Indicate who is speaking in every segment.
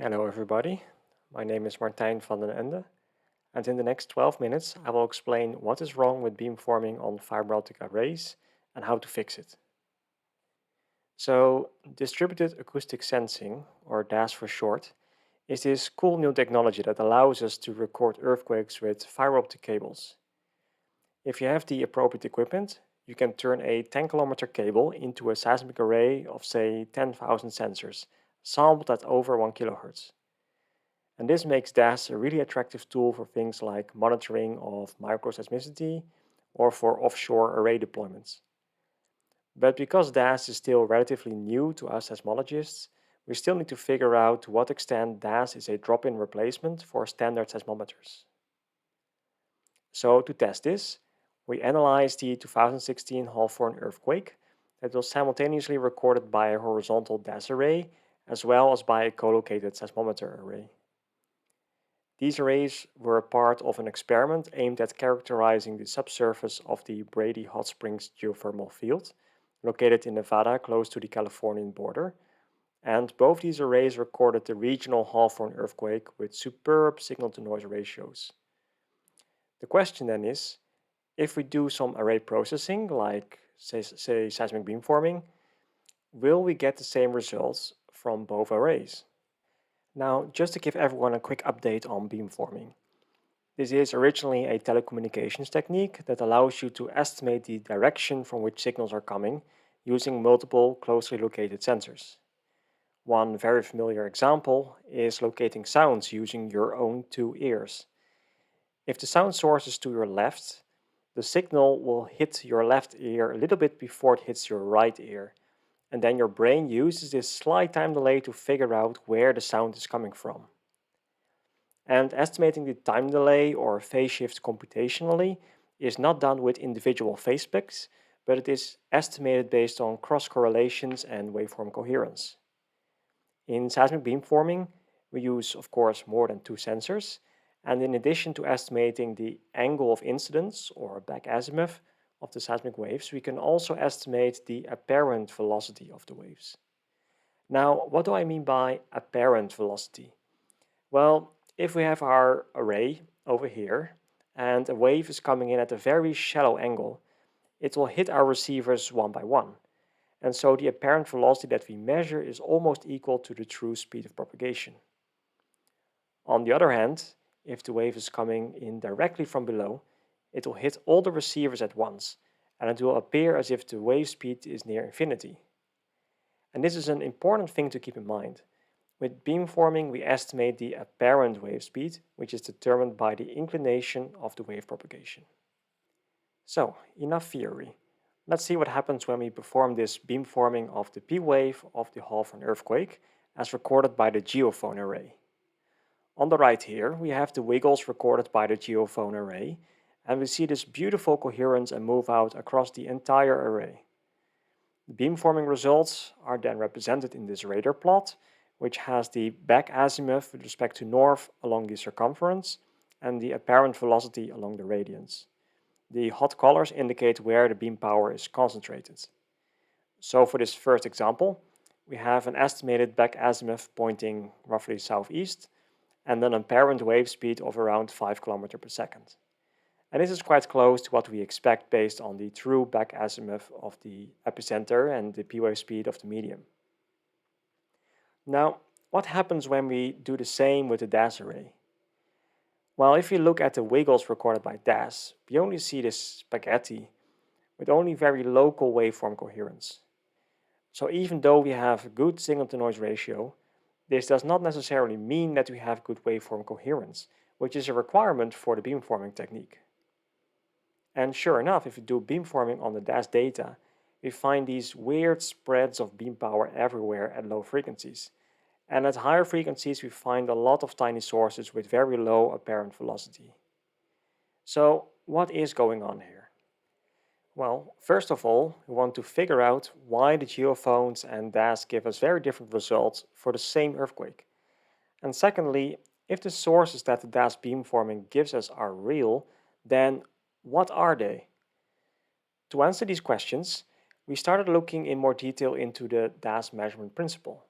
Speaker 1: Hello everybody, my name is Martijn van den Ende, and in the next 12 minutes I will explain what is wrong with beamforming on fiber optic arrays and how to fix it. So, Distributed Acoustic Sensing, or DAS for short, is this cool new technology that allows us to record earthquakes with fiber optic cables. If you have the appropriate equipment, you can turn a 10-kilometer cable into a seismic array of say 10,000 sensors, sampled at over 1 kHz. And this makes DAS a really attractive tool for things like monitoring of microseismicity or for offshore array deployments. But because DAS is still relatively new to us seismologists, we still need to figure out to what extent DAS is a drop-in replacement for standard seismometers. So to test this, we analyzed the 2016 Hawthorne earthquake that was simultaneously recorded by a horizontal DAS array as well as by a co-located seismometer array. These arrays were part of an experiment aimed at characterizing the subsurface of the Brady Hot Springs geothermal field, located in Nevada close to the Californian border, and both these arrays recorded the regional Hawthorne earthquake with superb signal-to-noise ratios. The question then is, if we do some array processing, like say seismic beamforming, will we get the same results from both arrays? Now, just to give everyone a quick update on beamforming. This is originally a telecommunications technique that allows you to estimate the direction from which signals are coming using multiple closely located sensors. One very familiar example is locating sounds using your own two ears. If the sound source is to your left, the signal will hit your left ear a little bit before it hits your right ear, and then your brain uses this slight time delay to figure out where the sound is coming from. And estimating the time delay or phase shift computationally is not done with individual phase specs, but it is estimated based on cross correlations and waveform coherence. In seismic beamforming, we use, of course, more than two sensors, and in addition to estimating the angle of incidence or back azimuth of the seismic waves, we can also estimate the apparent velocity of the waves. Now, what do I mean by apparent velocity? Well, if we have our array over here and a wave is coming in at a very shallow angle, it will hit our receivers one by one. And so the apparent velocity that we measure is almost equal to the true speed of propagation. On the other hand, if the wave is coming in directly from below, it will hit all the receivers at once, and it will appear as if the wave speed is near infinity. And this is an important thing to keep in mind. With beamforming, we estimate the apparent wave speed, which is determined by the inclination of the wave propagation. So, enough theory. Let's see what happens when we perform this beamforming of the P wave of the Hawthorne earthquake, as recorded by the geophone array. On the right here, we have the wiggles recorded by the geophone array, and we see this beautiful coherence and move out across the entire array. The beamforming results are then represented in this radar plot, which has the back azimuth with respect to north along the circumference and the apparent velocity along the radians. The hot colors indicate where the beam power is concentrated. So for this first example, we have an estimated back azimuth pointing roughly southeast and an apparent wave speed of around 5 km per second. And this is quite close to what we expect based on the true back azimuth of the epicenter and the P wave speed of the medium. Now, what happens when we do the same with the DAS array? Well, if you look at the wiggles recorded by DAS, we only see this spaghetti with only very local waveform coherence. So even though we have a good signal-to-noise ratio, this does not necessarily mean that we have good waveform coherence, which is a requirement for the beamforming technique. And sure enough, if we do beamforming on the DAS data, we find these weird spreads of beam power everywhere at low frequencies. And at higher frequencies, we find a lot of tiny sources with very low apparent velocity. So what is going on here? Well, first of all, we want to figure out why the geophones and DAS give us very different results for the same earthquake. And secondly, if the sources that the DAS beamforming gives us are real, then what are they? To answer these questions, we started looking in more detail into the DAS measurement principle.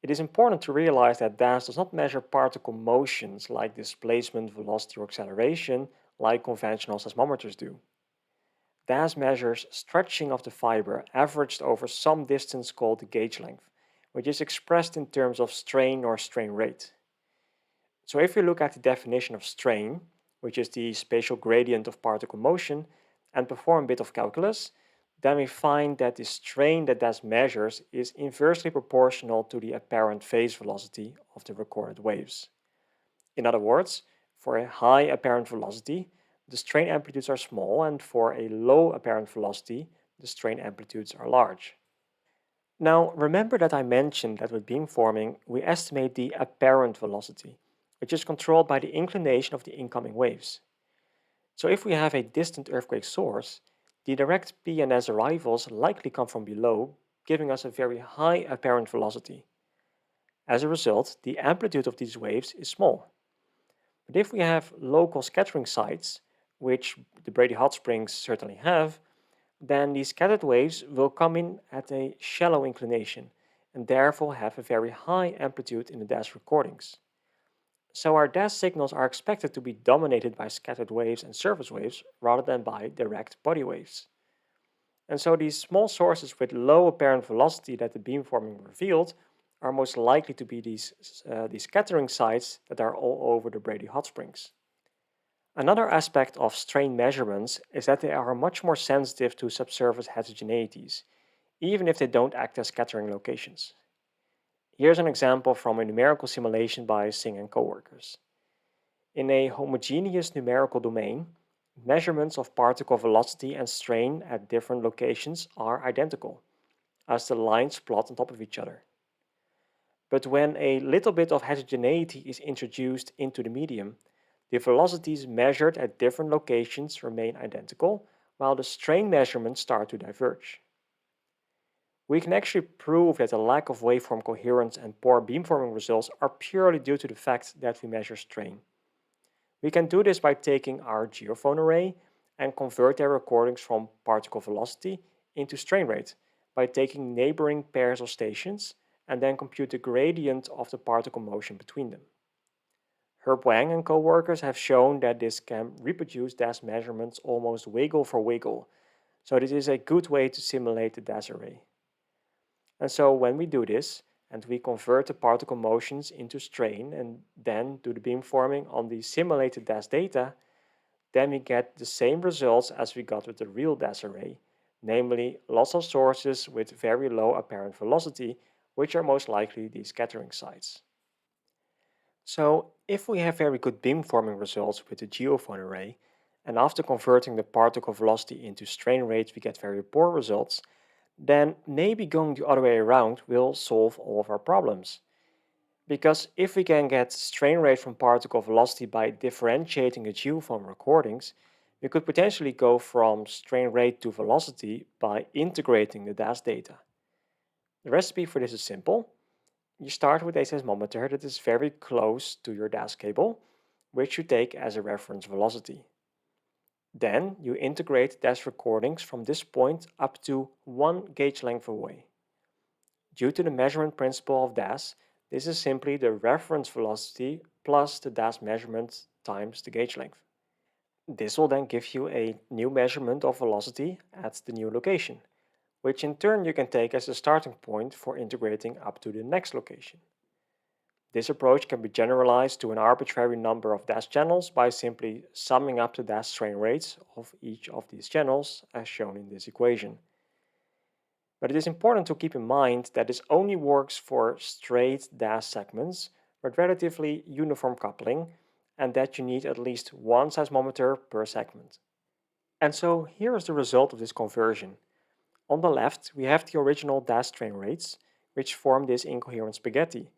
Speaker 1: It is important to realize that DAS does not measure particle motions like displacement, velocity, or acceleration like conventional seismometers do. DAS measures stretching of the fiber averaged over some distance called the gauge length, which is expressed in terms of strain or strain rate. So if we look at the definition of strain, which is the spatial gradient of particle motion, and perform a bit of calculus, then we find that the strain that DAS measures is inversely proportional to the apparent phase velocity of the recorded waves. In other words, for a high apparent velocity, the strain amplitudes are small, and for a low apparent velocity, the strain amplitudes are large. Now, remember that I mentioned that with beamforming, we estimate the apparent velocity, which is controlled by the inclination of the incoming waves. So if we have a distant earthquake source, the direct P and S arrivals likely come from below, giving us a very high apparent velocity. As a result, the amplitude of these waves is small. But if we have local scattering sites, which the Brady hot springs certainly have, then these scattered waves will come in at a shallow inclination and therefore have a very high amplitude in the DAS recordings. So our DAS signals are expected to be dominated by scattered waves and surface waves rather than by direct body waves. And so these small sources with low apparent velocity that the beamforming revealed are most likely to be these scattering sites that are all over the Brady hot springs. Another aspect of strain measurements is that they are much more sensitive to subsurface heterogeneities, even if they don't act as scattering locations. Here's an example from a numerical simulation by Singh and coworkers. In a homogeneous numerical domain, measurements of particle velocity and strain at different locations are identical, as the lines plot on top of each other. But when a little bit of heterogeneity is introduced into the medium, the velocities measured at different locations remain identical, while the strain measurements start to diverge. We can actually prove that the lack of waveform coherence and poor beamforming results are purely due to the fact that we measure strain. We can do this by taking our geophone array and convert their recordings from particle velocity into strain rate by taking neighboring pairs of stations and then compute the gradient of the particle motion between them. Herb Wang and co-workers have shown that this can reproduce DAS measurements almost wiggle for wiggle, so this is a good way to simulate the DAS array. And so when we do this, and we convert the particle motions into strain and then do the beamforming on the simulated DAS data, then we get the same results as we got with the real DAS array, namely lots of sources with very low apparent velocity, which are most likely the scattering sites. So if we have very good beamforming results with the geophone array, and after converting the particle velocity into strain rates we get very poor results, then maybe going the other way around will solve all of our problems. Because if we can get strain rate from particle velocity by differentiating the geophone recordings, we could potentially go from strain rate to velocity by integrating the DAS data. The recipe for this is simple. You start with a seismometer that is very close to your DAS cable, which you take as a reference velocity. Then you integrate DAS recordings from this point up to 1 gauge length away. Due to the measurement principle of DAS, this is simply the reference velocity plus the DAS measurement times the gauge length. This will then give you a new measurement of velocity at the new location, which in turn you can take as a starting point for integrating up to the next location. This approach can be generalized to an arbitrary number of DAS channels by simply summing up the DAS strain rates of each of these channels as shown in this equation. But it is important to keep in mind that this only works for straight DAS segments with relatively uniform coupling and that you need at least one seismometer per segment. And so here is the result of this conversion. On the left we have the original DAS strain rates, which form this incoherent spaghetti.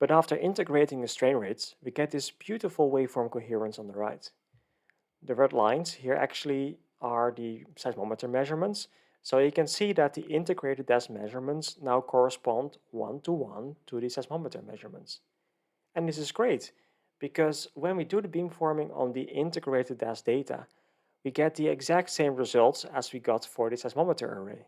Speaker 1: But after integrating the strain rates, we get this beautiful waveform coherence on the right. The red lines here actually are the seismometer measurements, so you can see that the integrated DAS measurements now correspond one-to-one to the seismometer measurements. And this is great, because when we do the beamforming on the integrated DAS data, we get the exact same results as we got for the seismometer array.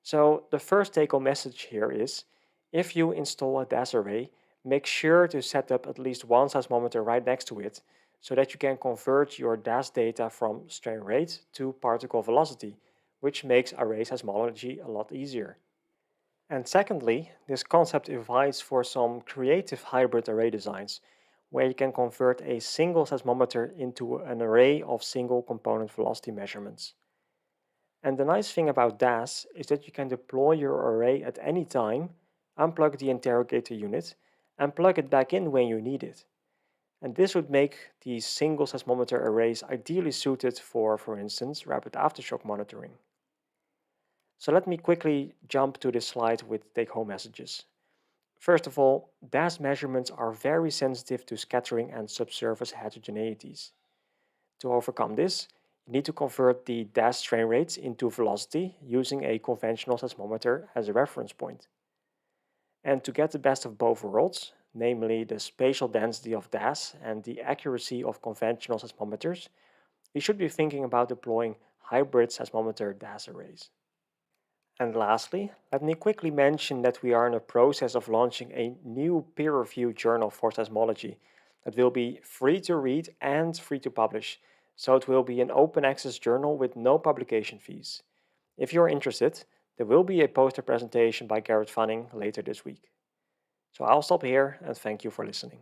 Speaker 1: So the first take-home message here is, If you install a DAS array, make sure to set up at least one seismometer right next to it so that you can convert your DAS data from strain rate to particle velocity, which makes array seismology a lot easier. And secondly, this concept invites for some creative hybrid array designs, where you can convert a single seismometer into an array of single component velocity measurements. And the nice thing about DAS is that you can deploy your array at any time, unplug the interrogator unit, and plug it back in when you need it. And this would make these single seismometer arrays ideally suited for instance, rapid aftershock monitoring. So let me quickly jump to this slide with take-home messages. First of all, DAS measurements are very sensitive to scattering and subsurface heterogeneities. To overcome this, you need to convert the DAS strain rates into velocity using a conventional seismometer as a reference point. And to get the best of both worlds, namely the spatial density of DAS and the accuracy of conventional seismometers, you should be thinking about deploying hybrid seismometer DAS arrays. And lastly, let me quickly mention that we are in a process of launching a new peer-reviewed journal for seismology that will be free to read and free to publish, so it will be an open access journal with no publication fees. If you're interested, there will be a poster presentation by Garrett Fanning later this week. So I'll stop here and thank you for listening.